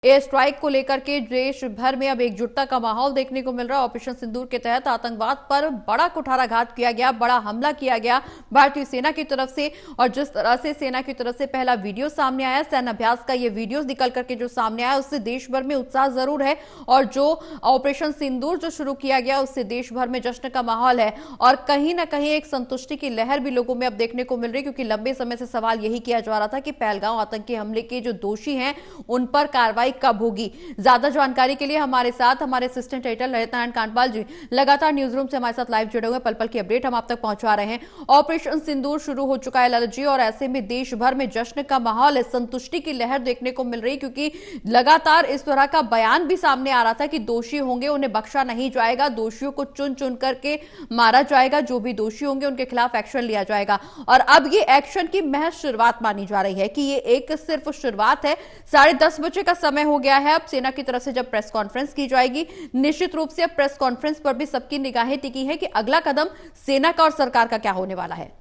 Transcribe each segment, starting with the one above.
Air strike को लेकर के देश भर में अब एकजुटता का माहौल देखने को मिल रहा है। ऑपरेशन सिंदूर के तहत आतंकवाद पर बड़ा कुठाराघात किया गया, बड़ा हमला किया गया भारतीय सेना की तरफ से। और जिस तरह से सेना की तरफ से पहला वीडियो सामने आया, सैन्य अभ्यास का ये वीडियो निकल करके जो सामने आया, उससे देश भर में उत्साह जरूर है। और जो ऑपरेशन सिंदूर जो शुरू किया गया, उससे देश भर में जश्न का माहौल है। और कहीं ना कहीं एक संतुष्टि की लहर भी लोगों में अब देखने को मिल रही, क्योंकि लंबे समय से सवाल यही किया जा रहा था कि पहलगाम आतंकी हमले के जो दोषी हैं उन पर कार्रवाई कब होगी। ज्यादा जानकारी के लिए हमारे साथ हमारे असिस्टेंट एडिटर ललित नारायण कांडपाल जी लगातार न्यूज रूम से हमारे साथ लाइव जुड़े हुए, पल पल की अपडेट हम आप तक पहुंचा रहे हैं। ऑपरेशन सिंदूर शुरू हो चुका है ललित जी, और ऐसे में देश भर में जश्न का माहौल है, संतुष्टि की लहर देखने को मिल रही, क्योंकि लगातार इस तरह का बयान भी सामने आ रहा था कि दोषी होंगे उन्हें बख्शा नहीं जाएगा, दोषियों को चुन चुन करके मारा जाएगा, जो भी दोषी होंगे उनके खिलाफ एक्शन लिया जाएगा। और अब ये एक्शन की महज शुरुआत मानी जा रही है कि ये एक सिर्फ शुरुआत है। 10:30 बजे का समय हो गया है। अब सेना की तरफ से जब प्रेस कॉन्फ्रेंस की जाएगी, निश्चित रूप से अब प्रेस कॉन्फ्रेंस पर भी सबकी निगाहें टिकी है कि अगला कदम सेना का और सरकार का क्या होने वाला है।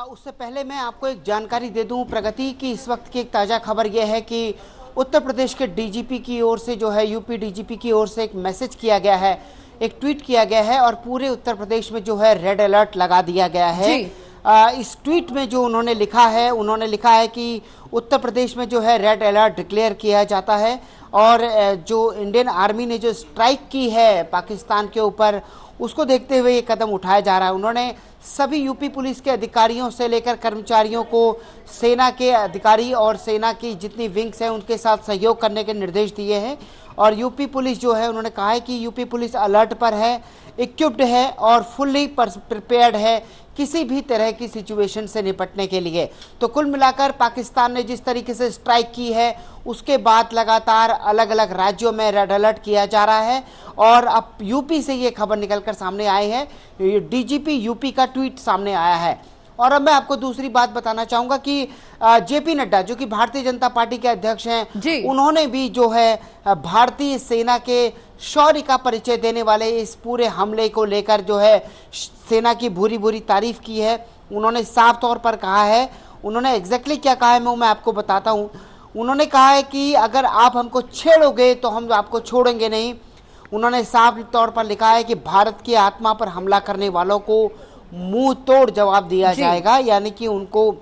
उससे पहले मैं आपको एक जानकारी दे दूं प्रगति की। इस वक्त की एक ताजा खबर यह है कि उत्तर प्रदेश के डीजीपी की ओर से जो है, यूपी डीजीपी की ओर से एक मैसेज किया गया है, एक ट्वीट किया गया है, और पूरे उत्तर प्रदेश में जो है रेड अलर्ट लगा दिया गया है। इस ट्वीट में जो उन्होंने लिखा है कि उत्तर प्रदेश में जो है रेड अलर्ट डिक्लेयर किया जाता है, और जो इंडियन आर्मी ने जो स्ट्राइक की है पाकिस्तान के ऊपर, उसको देखते हुए ये कदम उठाया जा रहा है। उन्होंने सभी यूपी पुलिस के अधिकारियों से लेकर कर्मचारियों को सेना के अधिकारी और सेना की जितनी विंग्स हैं उनके साथ सहयोग करने के निर्देश दिए हैं। और यूपी पुलिस जो है, उन्होंने कहा है कि यूपी पुलिस अलर्ट पर है, इक्विप्ड है और फुल्ली प्रिपेयर्ड है किसी भी तरह की सिचुएशन से निपटने के लिए। तो कुल मिलाकर पाकिस्तान ने जिस तरीके से स्ट्राइक की है, उसके बाद लगातार अलग अलग राज्यों में रेड अलर्ट किया जा रहा है। और अब यूपी से ये खबर निकलकर सामने आई है, डीजीपी यूपी का ट्वीट सामने आया है। और अब मैं आपको दूसरी बात बताना चाहूंगा कि जेपी नड्डा जो कि भारतीय जनता पार्टी के अध्यक्ष हैं, उन्होंने भी जो है भारतीय सेना के शौर्य का परिचय देने वाले इस पूरे हमले को लेकर जो है सेना की भूरी भूरी तारीफ की है। उन्होंने साफ तौर पर कहा है, उन्होंने एग्जैक्टली क्या कहा है मैं आपको बताता हूं। उन्होंने कहा है कि अगर आप हमको छेड़ोगे तो हम आपको छोड़ेंगे नहीं। उन्होंने साफ तौर पर लिखा है कि भारत की आत्मा पर हमला करने वालों को मुंह तोड़ जवाब दिया जाएगा, यानी कि उनको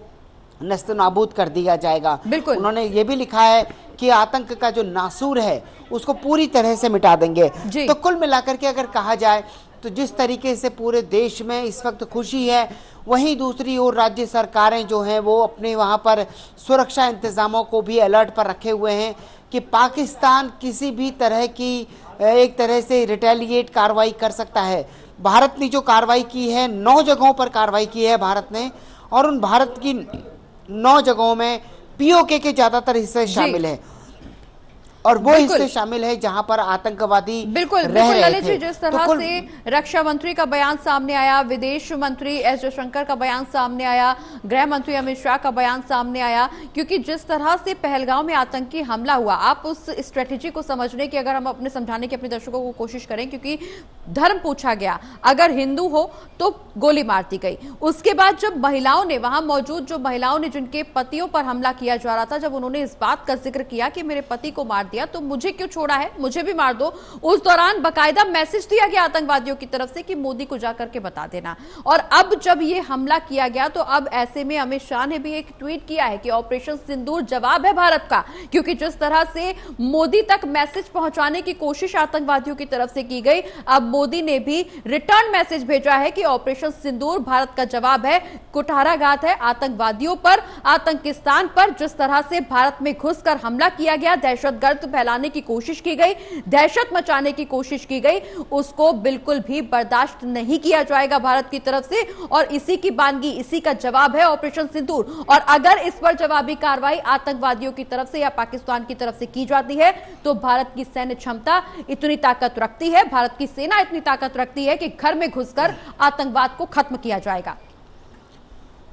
नस्तनाबूद कर दिया जाएगा। बिल्कुल। उन्होंने ये भी लिखा है कि आतंक का जो नासूर है उसको पूरी तरह से मिटा देंगे। तो कुल मिलाकर के अगर कहा जाए तो जिस तरीके से पूरे देश में इस वक्त खुशी है, वहीं दूसरी ओर राज्य सरकारें जो हैं वो अपने वहां पर सुरक्षा इंतजामों को भी अलर्ट पर रखे हुए हैं कि पाकिस्तान किसी भी तरह की एक तरह से रिटेलिएट कार्रवाई कर सकता है। भारत ने जो कार्रवाई की है, 9 जगहों पर कार्रवाई की है भारत ने, और उन भारत की 9 जगहों में पीओके के ज्यादातर हिस्से शामिल हैं, और वो हिस्से शामिल है जहां पर आतंकवादी बिल्कुल ललित जी, जिस तरह से रक्षा मंत्री का बयान सामने आया, विदेश मंत्री एस जयशंकर का बयान सामने आया, गृह मंत्री अमित शाह का बयान सामने आया, क्योंकि जिस तरह से पहलगाम में आतंकी हमला हुआ, आप उस स्ट्रेटेजी को समझने की अगर हम अपने समझाने की अपने दर्शकों को कोशिश करें, क्योंकि धर्म पूछा गया, अगर हिंदू हो तो गोली मार दी गई। उसके बाद जब महिलाओं ने, वहां मौजूद जो महिलाओं ने जिनके पतियों पर हमला किया जा रहा था, जब उन्होंने इस बात का जिक्र किया कि मेरे पति को मार दिया तो मुझे क्यों छोड़ा है, मुझे भी मार दो, उस दौरान बकायदा मैसेज दिया गया आतंकवादियों की तरफ से कि मोदी को जाकर के बता देना। और अब जब ये हमला किया गया तो अब ऐसे में अमित शाह ने भी एक ट्वीट किया है कि ऑपरेशन सिंदूर जवाब है भारत का, क्योंकि जिस तरह से मोदी तक मैसेज पहुंचाने की कोशिश आतंकवादियों की तरफ से की गई, अब मोदी ने भी रिटर्न मैसेज भेजा है कि ऑपरेशन सिंदूर भारत का जवाब है, कुठाराघात है आतंकवादियों पर, आतंकिस्तान पर। जिस तरह से भारत में घुसकर हमला किया गया, दहशतगर्द फैलाने की कोशिश की गई, दहशत मचाने की कोशिश की गई, उसको बिल्कुल भी बर्दाश्त नहीं किया जाएगा भारत की तरफ से। और इसी की बानगी, इसी का जवाब है ऑपरेशन सिंदूर। और अगर इस पर जवाबी कार्रवाई आतंकवादियों की तरफ से या पाकिस्तान की तरफ से की जाती है तो भारत की सैन्य क्षमता इतनी ताकत रखती है, भारत की सेना इतनी ताकत रखती है कि घर में घुसकर आतंकवाद को खत्म किया जाएगा।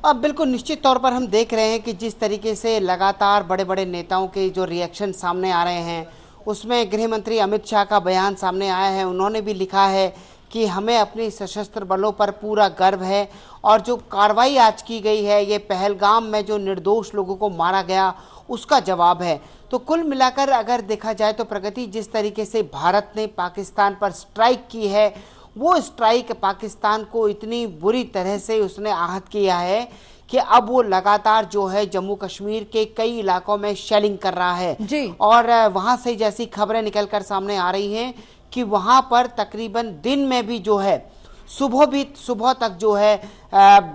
अब बिल्कुल निश्चित तौर पर हम देख रहे हैं कि जिस तरीके से लगातार बड़े बड़े नेताओं के जो रिएक्शन सामने आ रहे हैं, उसमें गृह मंत्री अमित शाह का बयान सामने आया है। उन्होंने भी लिखा है कि हमें अपनी सशस्त्र बलों पर पूरा गर्व है, और जो कार्रवाई आज की गई है, ये पहलगाम में जो निर्दोष लोगों को मारा गया उसका जवाब है। तो कुल मिलाकर अगर देखा जाए तो प्रगति, जिस तरीके से भारत ने पाकिस्तान पर स्ट्राइक की है, वो स्ट्राइक पाकिस्तान को इतनी बुरी तरह से उसने आहत किया है कि अब वो लगातार जो है जम्मू कश्मीर के कई इलाकों में शेलिंग कर रहा है जी। और वहां से जैसी खबरें निकलकर सामने आ रही हैं कि वहां पर तकरीबन दिन में भी जो है सुबह तक जो है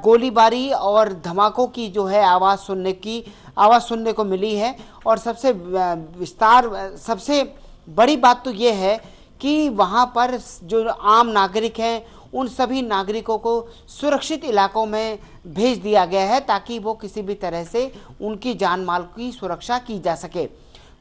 गोलीबारी और धमाकों की जो है आवाज सुनने को मिली है। और सबसे बड़ी बात तो ये है कि वहां पर जो आम नागरिक हैं उन सभी नागरिकों को सुरक्षित इलाकों में भेज दिया गया है ताकि वो किसी भी तरह से उनकी जान माल की सुरक्षा की जा सके।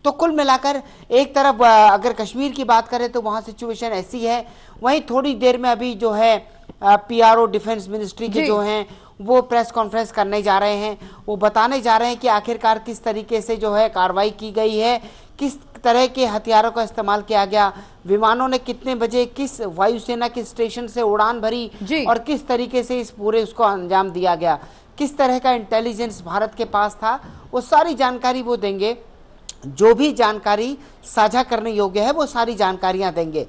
तो कुल मिलाकर एक तरफ अगर कश्मीर की बात करें तो वहां सिचुएशन ऐसी है, वहीं थोड़ी देर में अभी जो है पीआरओ डिफेंस मिनिस्ट्री के जो हैं वो प्रेस कॉन्फ्रेंस करने जा रहे हैं। वो बताने जा रहे हैं कि आखिरकार किस तरीके से जो है कार्रवाई की गई है, किस तरह के हथियारों का इस्तेमाल किया गया, विमानों ने कितने बजे किस वायुसेना के स्टेशन से उड़ान भरी और किस तरीके से इस पूरे उसको अंजाम दिया गया, किस तरह का इंटेलिजेंस भारत के पास था, वो सारी जानकारी वो देंगे। जो भी जानकारी साझा करने योग्य है वो सारी जानकारियां देंगे।